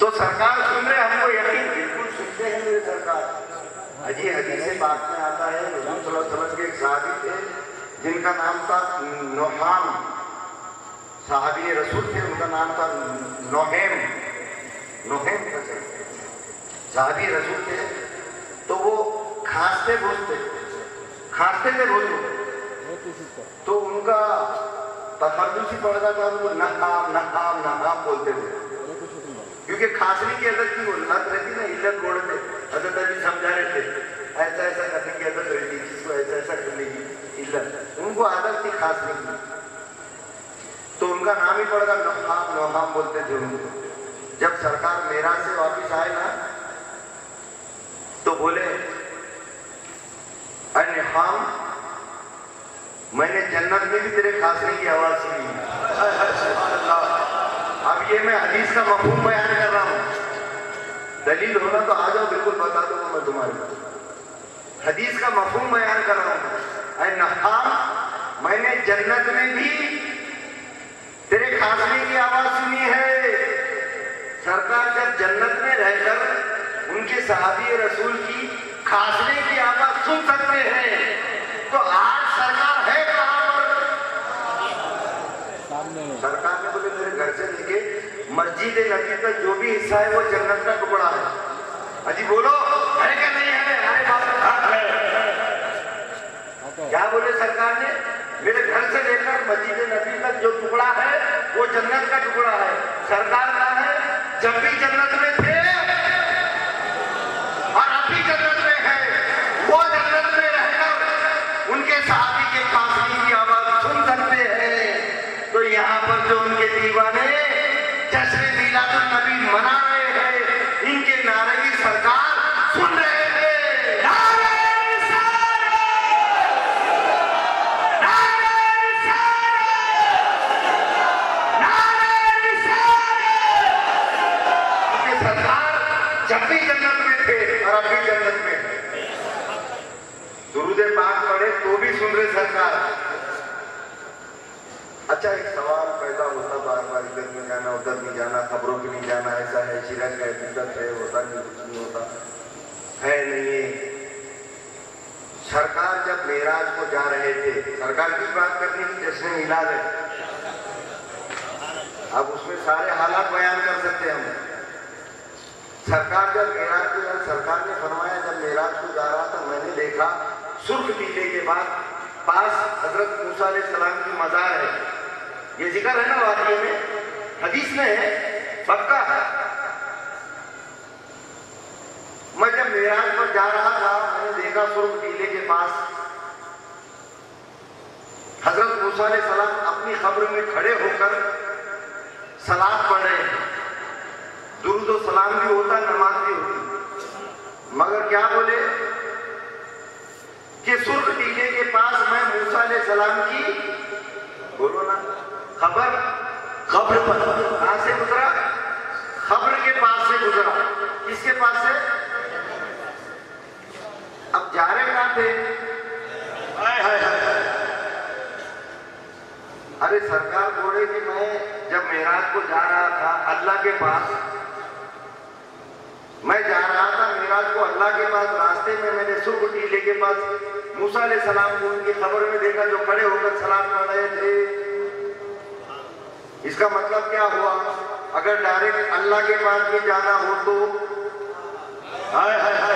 तो सरकार सुन रहे, हमको यकीन बिल्कुल सुनते हैं मेरे सरकार। अजी हदीस से बात में आता है हुजूर सल्लल्लाहु अलैहि वसल्लम के एक सहाबी थे जिनका नाम था नोहाम, सहाबी रसूल थे, उनका नाम था नोहेम, नोहेम का सहाबी रसूल थे। तो वो खांसते बोलते, खांसते थे बोलो, तो उनका तखल्लुसी पड़ रहा था, वो नहाम नहाम नहाम बोलते थे, क्योंकि खांसने की आदत की वो लत रहती ना, इल्लत बोलते, हजरत अली समझा रहे थे ऐसा ऐसा करने की आदत रहती, जिसको ऐसा ऐसा करने की इल्लत, उनको आदत थी खांसने की, तो उनका नाम ही पड़ेगा नहाम, नहाम बोलते थे उनको। जब सरकार मेराज से वापिस आए ना, तो बोले अरे नहाम, मैंने जन्नत में भी तेरे खांसने की आवाज सुनी। अब ये मैं हदीस का मफहूम बयान कर रहा हूं, दलील होना तो आ जाओ, बिल्कुल बता दूंगा मैं तुम्हारे। हदीस का मफहूम बयान कर रहा हूं, अरे नहाम, मैंने जन्नत में भी तेरे खांसने की आवाज सुनी है। सरकार जब जन्नत में रहकर उनके सहाबी रसूल की खांसने की आवाज सुन सकते हैं, तो आज सरकार है कहां पर? सरकार ने बोले मेरे घर से लेके मस्जिद नबी तक जो भी हिस्सा है वो जन्नत का टुकड़ा है। अजी बोलो है क्या नहीं है? अरे बात है। क्या बोले सरकार ने? मेरे घर से लेकर मस्जिद नबी तक जो टुकड़ा है वो जन्नत का टुकड़ा है। सरकार कहा है जब भी जन्नत में थे और अभी जन्नत में है, वो जन्नत में रहकर उनके साथी के खांसने की आवाज सुन सकते हैं। तो यहाँ पर जो उनके दीवाने जश्न मिलादुन नबी मना रहे हैं, इनके नारे की सरकार सुन रहे हैं। जब भी जन्नत में थे और अब भी जन्नत में, दुरूद पाक पढ़े तो भी सुन रहे सरकार। अच्छा, एक सवाल पैदा होता बार बार, इधर नहीं जाना उधर नहीं जाना, खबरों पे नहीं जाना, ऐसा है, शिरक है, बिदअत है, होता नहीं, कुछ नहीं होता है नहीं। सरकार जब मेराज को जा रहे थे, सरकार की बात करनी की जश्न मिलाद है, अब उसमें सारे हालात बयान कर सकते हैं हम। सरकार जब मेराज को, सरकार ने फरमाया जब मेराज को जा रहा था, मैंने देखा सुर्ख टीले के बाद पास हजरत मूसा अलैहिस्सलाम की मजार है। ये जिक्र है ना वाक़े में, हदीस में है, पक्का है। मैं जब मेराज पर जा रहा था, मैंने देखा सुर्ख टीले के पास हजरत मूसा अलैहिस्सलाम अपनी खब्र में खड़े होकर सलात पढ़ रहे हैं। दुरूद और सलाम भी होता, नमाज भी होती, मगर क्या बोले कि सुर्ख टीले के पास मैं मूसा अलैहिस्सलाम की, बोलो ना, खबर पर कहां से गुजरा? खबर के पास से गुजरा। किसके पास से? अब जा रहे कहां थे? हाय हाय हाय। अरे सरकार बोले कि मैं जब मेराज को जा रहा था अल्लाह के पास, मैं जा रहा था मेराज को अल्लाह के पास, रास्ते में मैंने सुर्ख टीले के पास मूसा अलैहिस्सलाम को उनकी खबर में देखा जो खड़े होकर सलाम पढ़ रहे थे। इसका मतलब क्या हुआ? अगर डायरेक्ट अल्लाह के पास भी जाना हो तो हाय हाय हाय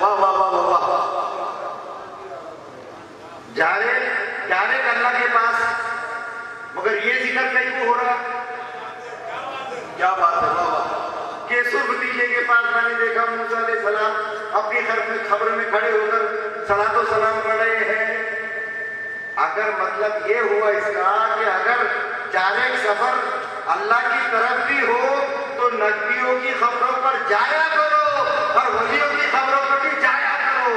वाह वाह वाह वाह, डायरेक्ट अल्लाह के पास, मगर ये जिक्र कहीं को हो रहा, क्या बात है, वाह वाह। के सुर्ख टीले के पास मैंने देखा मूसा अलैहिस्सलाम अपनी खबर में खड़े होकर सलातो सलाम पढ़ रहे हैं। अगर मतलब ये हुआ इसका कि अगर डायरेक्ट सफर अल्लाह की तरफ भी हो तो नबियों की खबरों पर जाया करो और वलियों की खबरों पर भी जाया करो।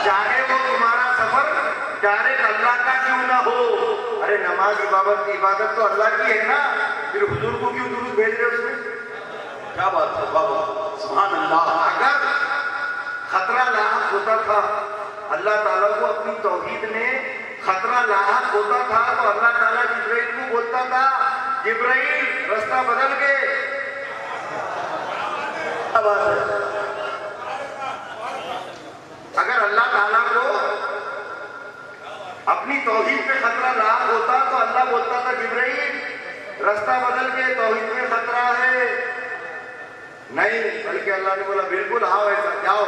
चाहे वो तुम्हारा सफर डायरेक्ट अल्लाह का क्यों ना हो। अरे नमाज इबादत तो अल्लाह की है ना, फिर हुजूर को क्यों दुरूद भेज रहे उसमें? क्या बात है, बाबा सुभान अल्लाह। अगर खतरा लाहक होता था अल्लाह ताला को अपनी तौहीद में खतरा लाहक होता था तो अल्लाह ताला जिब्राइल को बोलता था, जिब्राइल रास्ता बदल के। अगर अल्लाह ताला को अपनी तौहीद पे खतरा लाहक होता तो अल्लाह बोलता था, जिब्राइल रास्ता बदल के, तौहीद में खतरा है। नहीं, बल्कि अल्लाह ने बोला बिल्कुल आओ, ऐसा जाओ।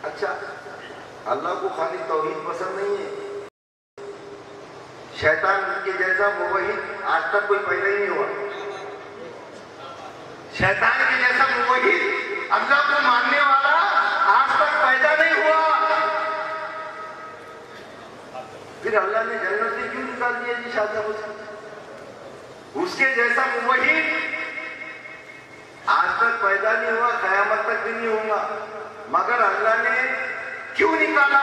अच्छा, अल्लाह को खाली तौहीद पसंद नहीं है। शैतान के जैसा मुवहिद आज तक कोई पैदा ही नहीं हुआ। शैतान के जैसा मुवहिद, अल्लाह को मानने वाला आज तक पैदा नहीं हुआ। फिर अल्लाह ने जन्नत से क्यों निकाल दिया जी शादी हुसैन? उसके जैसा मुवहिद आज तक पैदा नहीं हुआ, कयामत तक भी नहीं होगा। मगर अल्लाह ने क्यों निकाला?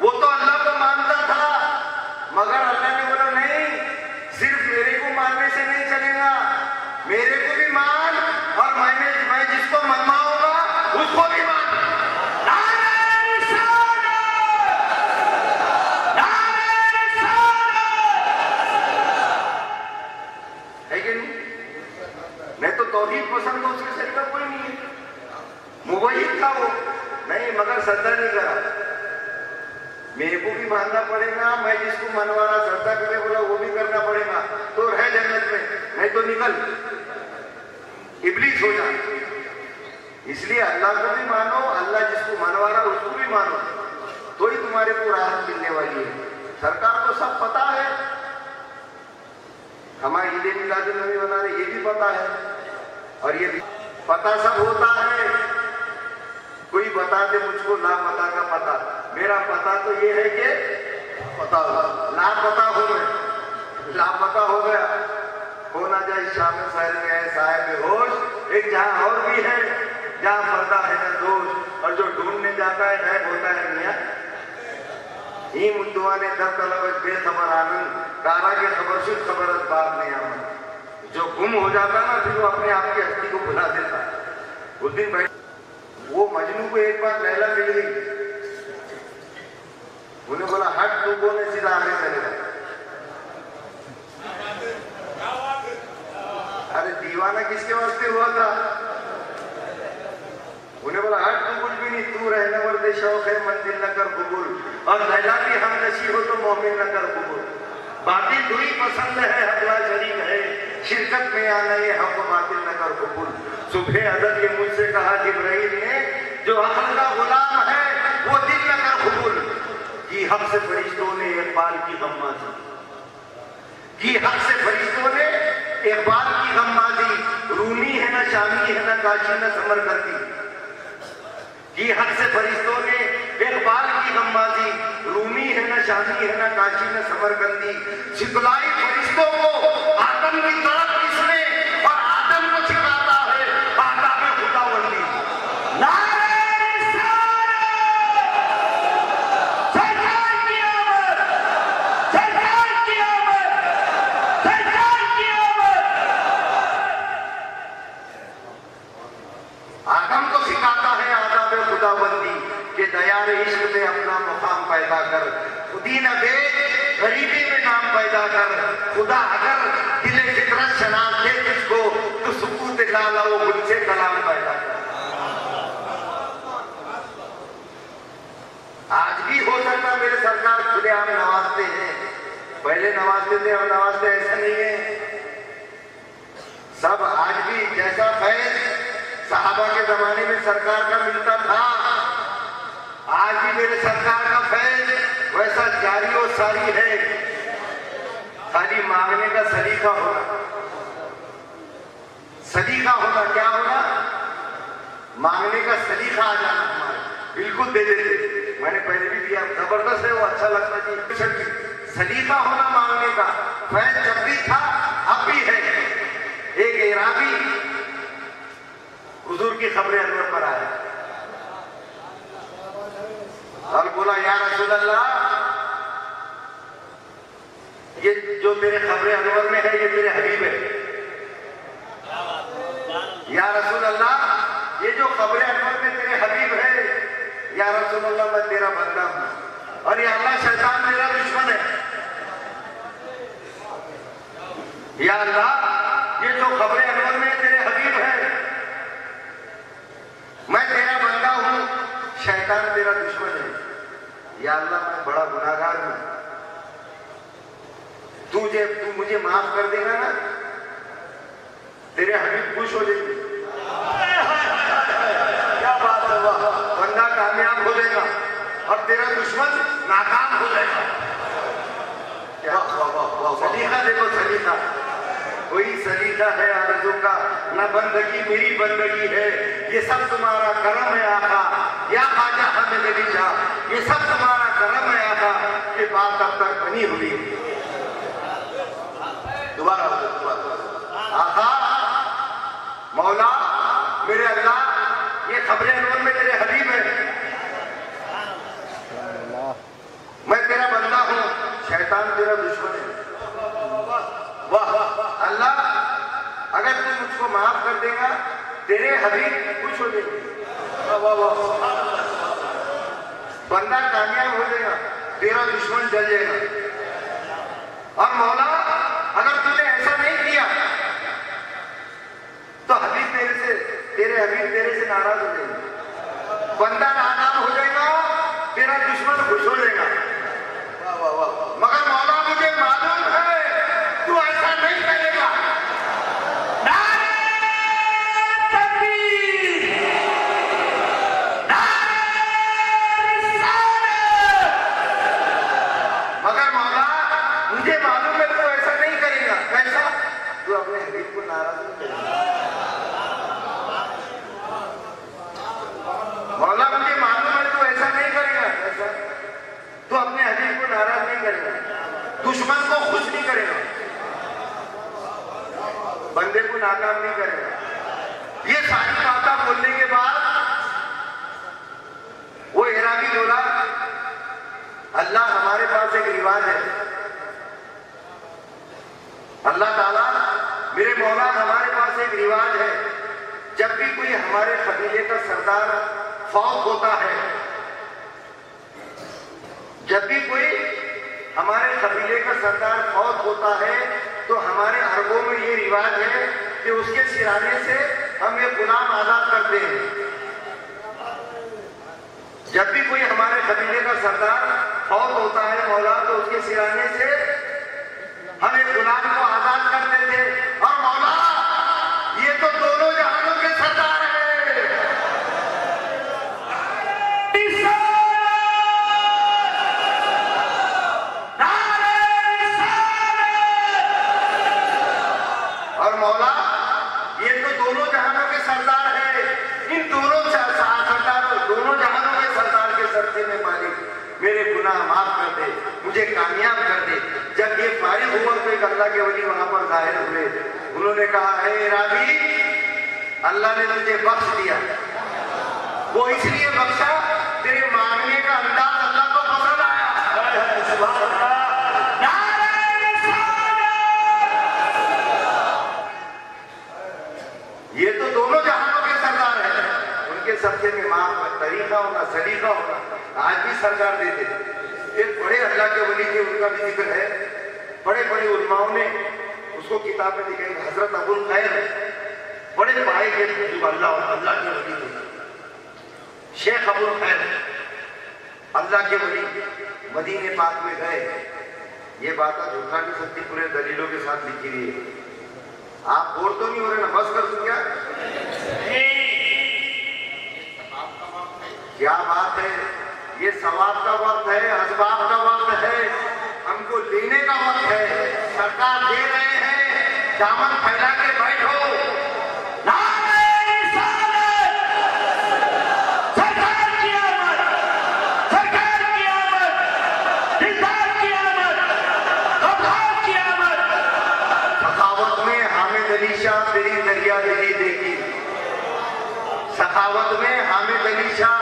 वो तो अल्लाह को मानता था, मगर अल्लाह ने बोला नहीं, सिर्फ मेरे को मानने से नहीं चलेगा, मेरे को भी मान और मैं जिसको मनवाऊंगा उसको भी मान। है कि नहीं? मैं तो तौहीद पसंद हूं, उसके सही का कोई नहीं है। मुवहिद था वो, नहीं मगर सजदा नहीं करा। मेरे को भी मानना पड़ेगा, मैं जिसको मनवाना सजदा करे बोला वो भी करना पड़ेगा, तो रह जन्नत में, नहीं तो निकल इब्लीस हो जा। इसलिए अल्लाह को भी मानो, अल्लाह जिसको मनवा रहा उसको भी मानो, तो ही तुम्हारे को राहत मिलने वाली है। सरकार को सब पता है, हमारे ईद मिलाद नबी बना रहे, ये भी पता है, और ये भी पता सब होता है। कोई बता दे मुझको ना पता का पता, मेरा पता तो ये है कि पता हो, लापता हो गए, लापता हो गया, हो ना जाए शाम शहर में है साहिब होश, एक जहां और भी है जहां पर्दा है न दोष, और जो ढूंढने जाता है गायब होता है मियां। ही मुद्दुआ ने दर तलब बेखबर आनंद, कारा के खबर शुद्ध खबर बात नहीं आमद। जो गुम हो जाता ना फिर वो अपने आप की हस्ती को भुला देता। उस दिन बैठ वो मजनू को एक बार लैला मिल गई, उन्हें बोला हट, तू बोले सीधा आगे चलेगा। अरे दीवाना किसके वास्ते हुआ था? उन्हें बोला हट, तू कुछ भी नहीं, तू रहने वर्दे शौक है मंजिल न कर कबूल, और लैला भी हम नशी हो तो मोमिन न कर कबूल। बातिल हुई पसंद है, अपना शरीक है, शिरकत में आना ये हमको बातिल न कर कबूल। सुबह अदब ये मुझसे कहा जिब्राइल ने, जो अक्ल का गुलाम है वो दिल न कर कबूल। की हक से फरिश्तों ने इकबाल की गम्माजी, की हक से फरिश्तों ने इकबाल की गम्माजी, रूमी है ना शामी है ना काशी न समरकंदी। की हक से फरिश्तों ने इकबाल की गम्माजी, रूमी है ना शामी है ना काशी न समरकंदी। सिखलाई फरिश्तों को आदम की तरफ किसने, और आदम को सिखाता है आदाब खुदाबंदी। आदम को सिखाता है आदाब खुदाबंदी के दयार इश्क में अपना मुकाम पैदा कर, खुदी न दे गरीबी में नाम पैदा कर। खुदा अगर दिले फितरत शनाब दे तुझको तो सुकूत लाला वो मुझसे कलाम पैदा कर। आज भी हो सकता मेरे सरकार खुलेआम नवाजते हैं, पहले नवाजते थे अब नवाजते, ऐसा नहीं है। सब आज भी जैसा फैज सहाबा के जमाने में सरकार का मिलता था, आज भी मेरे सरकार का फैज वैसा जारी और सारी है। खाली मांगने का सलीका होना, सलीका होना, क्या होना? मांगने का सलीका आ जाना हमारे, बिल्कुल दे देते। मैंने पहले भी दिया, जबरदस्त है वो, अच्छा लगता जी। सलीका होना मांगने का, फैज जब भी था अब भी है। एक इराबी हुजूर की खबरें अनवर पर आया और बोला, या रसूल अल्लाह, ये जो तेरे खबरें अनवर में है ये तेरे हबीब है। या रसूल अल्लाह, ये जो खबरें अनवर में तेरे हबीब है या रसूलल्लाह मैं तेरा बंदा हूं और या अल्लाह शैतान मेरा दुश्मन है। या अल्लाह ये जो खबरें अनवर में तेरे हबीब है, मैं तेरा बंदा हूं, शैतान तेरा दुश्मन है। या अल्लाह मैं बड़ा गुनाहगार हूं, तू मुझे माफ कर देगा ना, तेरे हबीब खुश हो जाएंगे। क्या बात है, वाह, बंदा कामयाब हो जाएगा और तेरा दुश्मन नाकाम हो जाएगा। क्या सलीका देखो, सलीका कोई सलीका है आरज़ू का ना, बंदगी मेरी बंदगी है, ये सब तुम्हारा करम है आका। या ख्वाजा हमें गली शाह, ये सब तुम्हारा करम है आका, ये बात अब तक बनी हुई। दोबारा आका मौला मेरे अल्लाह, ये खबरें अनवर में तेरे हबीब है, मैं तेरा बंदा हूं, शैतान तेरा दुश्मन है। वाह अल्लाह, अगर तू मुझको माफ कर देगा, तेरे हबीब खुश हो जाएंगे। बंदा कामयाब हो जाएगा, तेरा दुश्मन जल जाएगा। और मौला अगर तूने ऐसा नहीं किया तो हबीब तेरे हबीब तेरे से नाराज हो जाएंगे, बंदा नाकाम हो जाएगा, तेरा दुश्मन खुश हो जाएगा। मगर मौला मुझे मालूम है तू ऐसा नहीं करेगा। मगर मौला मुझे मालूम है तू ऐसा नहीं करेगा। कैसा? तू अपने हबीब को नाराज नहीं करेगा। मौला मुझे मालूम है तू ऐसा नहीं करेगा। कैसा? तू अपने हबीब को नाराज नहीं करेगा, दुश्मन को खुश नहीं करेगा, बंदे को नाकाम नहीं करेगा। ये सारी बातें बोलने के बाद वो इराकी बोला, अल्लाह हमारे पास एक रिवाज है, अल्लाह ताला मेरे मौला हमारे पास एक रिवाज है, जब भी कोई हमारे कबीले का सरदार फौत होता है, जब भी कोई हमारे कबीले का सरदार फौत होता है, तो हमारे अरबों में ये रिवाज है कि उसके सिराने से हम ये गुलाम आजाद करते हैं। जब भी कोई हमारे कबीले का सरदार फौत होता है मौला, तो उसके सिराने से हम एक गुलाम को आजाद करते थे। और मौला ये तो दोनों जहानों के सरदार हैं। और मौला ये तो दोनों जहानों के सरदार हैं। इन दोनों सरदारों, दोनों जहानों के सरदार के सरसे में मालिक मेरे गुनाह माफ कर दे, मुझे कामयाब कर दे। जब ये फारिग हुआ तो एक अल्लाह के वली वहां पर जाहिर हुए, उन्होंने कहा, हे रावी, अल्लाह ने तुझे बख्श दिया। वो इसलिए बख्शा, तेरे मांगने का अंदाज अल्लाह को पसंद आया। ये तो दोनों जहानों के सरदार हैं, उनके सबसे में माफ का तरीका होगा, सलीका होगा। आज भी सरकार देते। एक बड़े अल्लाह के वली थे, उनका भी जिक्र है, बड़े बड़े उलमाओं ने उसको किताब में लिखा है। हजरत अबुल खैर बड़े पाए के अल्लाह के वली थे, शेख अबुल खैर अल्लाह के वली मदीने पाक में गए। ये बात झूठा नहीं सकती, पूरे दलीलों के साथ लिखी हुई है। आप बोर तो नहीं हो रहे ना? बस कर दूं क्या? क्या बात है, ये सवाब का वक्त है, असबाब का वक्त है, हमको लेने का वक्त है। सरकार दे रहे हैं, दामन फैला के बैठो। सरकार की आमद, सरकार की आमद, दिलदार की आमद, गद्दार की आमद। सखावत में हामिद अली शाह तेरी दरिया दिली देखी, सखावत में हामिद अली शाह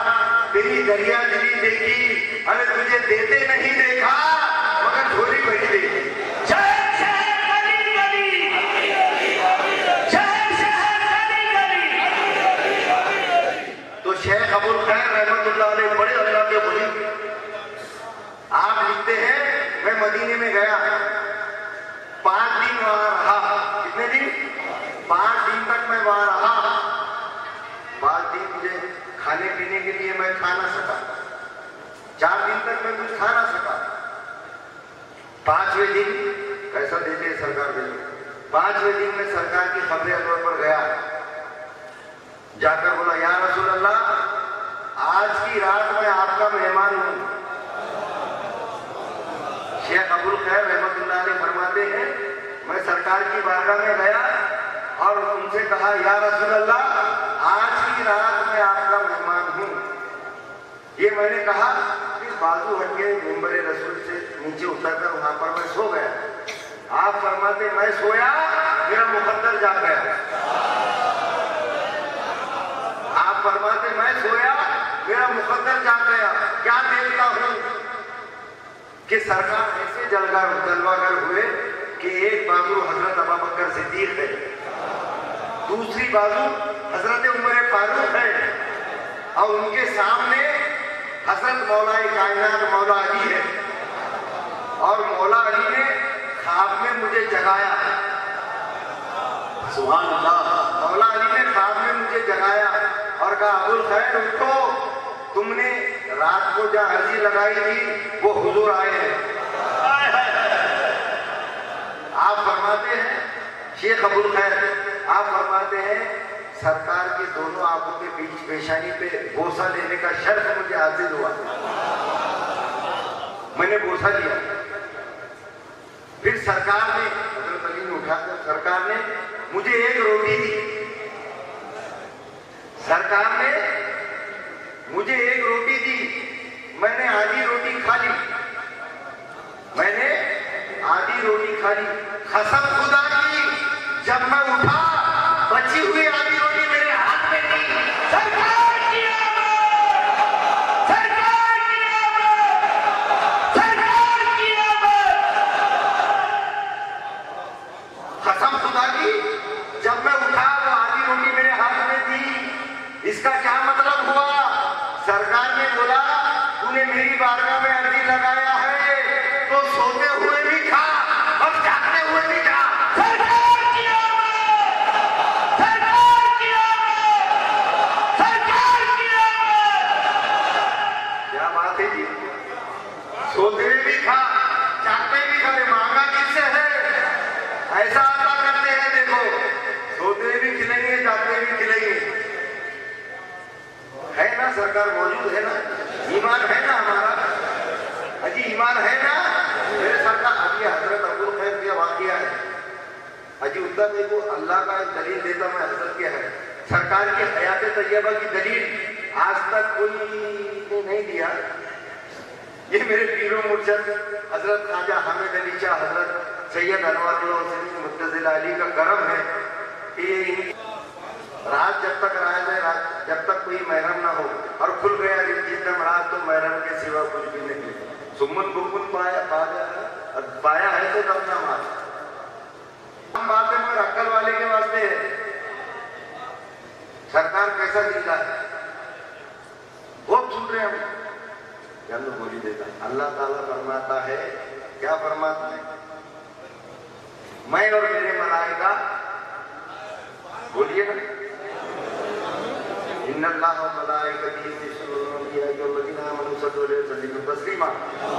तेरी दरिया दिली देखी। अरे तुझे देते नहीं देखा, मगर झोली भरी देखी। तो शेख अबुल खैर रहमतुल्लाह अलैह बड़े में गया, 5 दिन वहां रहा। कितने दिन? 5 दिन तक मैं वहां रहा। 5 दिन मुझे खाने पीने के लिए मैं खा ना सका, 4 दिन तक मैं कुछ खा ना सका। 5वें दिन कैसा देते सरकार देते, 5वें दिन में सरकार की खबरें अनवर पर गया, जाकर बोला या रसूल अल्लाह, आज की रात मैं आपका मेहमान हूं। शेख अबुल खैर रहमतुल्लाह अलैह फरमाते हैं, मैं सरकार की बारगाह में गया और उनसे कहा या रसूल अल्लाह, आज की रात मैं आपका मेहमान हूं। ये मैंने कहा, फिर बाजू हट के मिंबर रसूल से नीचे उतरकर वहां पर मैं सो गया। आप फरमाते मैं सोया, मेरा मुकद्दर जाग गया। आप फरमाते मैं सोया, मेरा मुकद्दर जाग गया। क्या देखता हूं कि सरकार ऐसे जलवागर हुए कि एक बाजू हजरत अबू बकर सिद्दीक है, दूसरी बाजू हजरत उमर फारूक है और उनके सामने हजरत मौला कायनात मौला अली है। और मौला अली ने ख्वाब में मुझे जगाया, सुभान अल्लाह। मौला अली ने ख्वाब में मुझे जगाया और कहा अबुल खैर उठो, तुमने रात को जहाँ अर्जी लगाई थी वो हुजूर आए हैं। आप फरमाते हैं शेख अबुल खैर, आप फरमाते हैं सरकार की दोनों आंखों के बीच पेशानी पे बोसा लेने का शर्फ मुझे हासिल हुआ। मैंने बोसा लिया। फिर सरकार ने हजरत अली ने उठाकर सरकार ने मुझे एक रोटी दी। सरकार ने मुझे एक रोटी दी, मैंने आधी रोटी खा ली। मैंने आधी रोटी खा ली। कसम खुदा की, जब मैं उठा बची हुई आधी रोटी मेरे हाथ में थी। सरकार की आमद! सरकार की आमद! सरकार की आमद! कसम खुदा की, जब मैं उठा वो आधी रोटी मेरे हाथ में थी। इसका क्या मतलब हुआ? सरकार ने बोला तूने मेरी बारगाह में अर्जी लगाया है तो सोते हुए भी खा और जागते हुए भी खा। सरकार की आमद! सरकार की आमद! सरकार की आमद! क्या बात है जी, सोते हुए भी खा, जागते भी खा। मांगा किससे है? ऐसा अदा करते हैं, देखो सोते हुए भी खिलाएंगे, जागते हुए भी खिलाएंगे। है ना सरकार मौजूद है ना, ईमान है ना हमारा, अजी ईमान है ना मेरे सरकार। अभी हजरत अबुल खैर का वाकया है, अजी उतना देखो अल्लाह का एक दलील देता मैं हजरत क्या है। सरकार की हयात तैयबा की दलील आज तक कोई ने नहीं दिया। ये मेरे पीरों मुर्शद हजरत ख्वाजा हामिद अली शाह, हजरत सैयद अनवर मुत्तज़िला अली का करम है कि रात जब तक रहा जाए, रात जब तक कोई महरम ना हो, और खुल गया जिस दम रात तो महरम के सिवा कुछ भी नहीं। सुमन बुमन पाया है तो दम ना मार। हम बातें मगर अक्ल वाले के वास्ते है। सरकार कैसा जिंदा है बहुत सुन रहे हम, क्या तो बोली देता। अल्लाह ताला फरमाता है, क्या फरमाता है? मैं और मेरे मलाइका, बोलिए ना, इन्नल्लाह व मलाइकतहु युसल्लूना अला नबी तस्लीमा।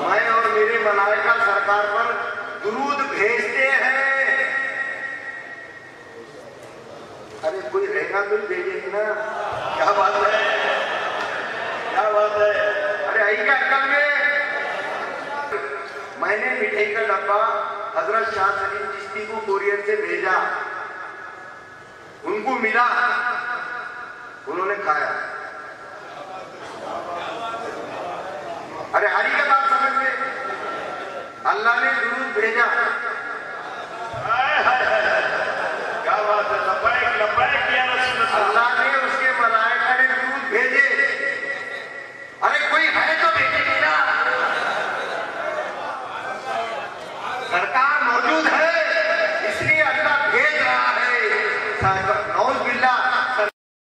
मैं और मेरे मलाइका सरकार पर दुरूद भेजते हैं। अरे कोई रहेगा तो भेजेगी ना, क्या बात है, क्या बात है। अरे आई का अक्ल में मैंने मिठाई का डब्बा हजरत शाह सलीम चिश्ती को कोरियर से भेजा, उनको मिला, उन्होंने खाया। अरे हरी का बात समझ में, अल्लाह ने दुरूद भेजा। क्या बात है, लब्बैक लब्बैक या रसूल अल्लाह ने